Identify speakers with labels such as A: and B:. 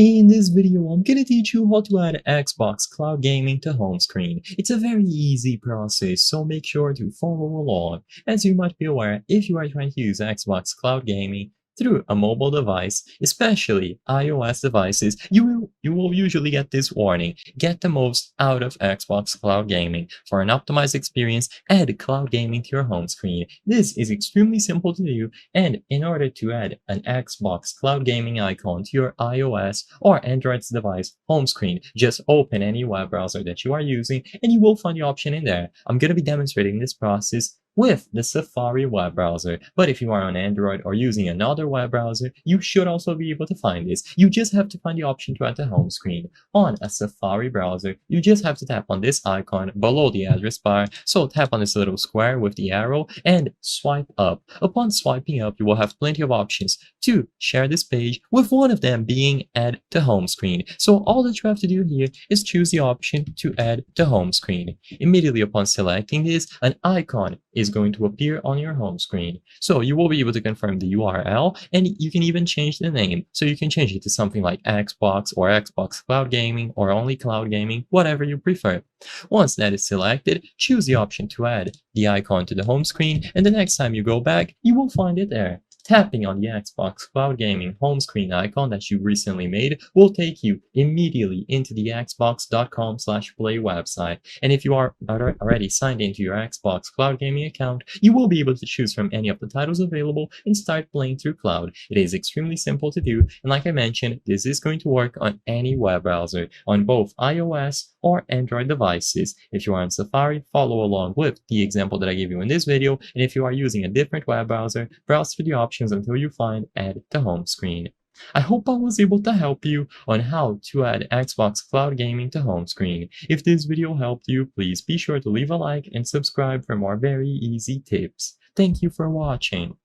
A: In this video, I'm gonna teach you how to add Xbox Cloud Gaming to home screen. It's a very easy process, so make sure to follow along. As you might be aware, if you are trying to use Xbox Cloud Gaming through a mobile device, especially iOS devices, you will usually get this warning. Get the most out of Xbox Cloud Gaming. For an optimized experience, add cloud gaming to your home screen. This is extremely simple to do, and in order to add an Xbox Cloud Gaming icon to your iOS or Android device home screen, just open any web browser that you are using and you will find the option in there. I'm going to be demonstrating this process with the Safari web browser. But if you are on Android or using another web browser, you should also be able to find this. You just have to find the option to add the home screen. On a Safari browser, you just have to tap on this icon below the address bar. So tap on this little square with the arrow and swipe up. Upon swiping up, you will have plenty of options to share this page, with one of them being add to home screen. So all that you have to do here is choose the option to add to home screen. Immediately upon selecting this, an icon is going to appear on your home screen. So you will be able to confirm the URL, and you can even change the name. So you can change it to something like Xbox or Xbox Cloud Gaming or only Cloud Gaming, whatever you prefer. Once that is selected, choose the option to add the icon to the home screen, and the next time you go back, you will find it there. Tapping on the Xbox Cloud Gaming home screen icon that you recently made will take you immediately into the xbox.com/play website. And if you are already signed into your Xbox Cloud Gaming account, you will be able to choose from any of the titles available and start playing through cloud. It is extremely simple to do, and like I mentioned, this is going to work on any web browser, on both iOS or Android devices. If you are on Safari, follow along with the example that I gave you in this video, and if you are using a different web browser, browse through the options until you find add to home screen. I hope I was able to help you on how to add Xbox Cloud Gaming to home screen. If this video helped you, please be sure to leave a like and subscribe for more very easy tips. Thank you for watching.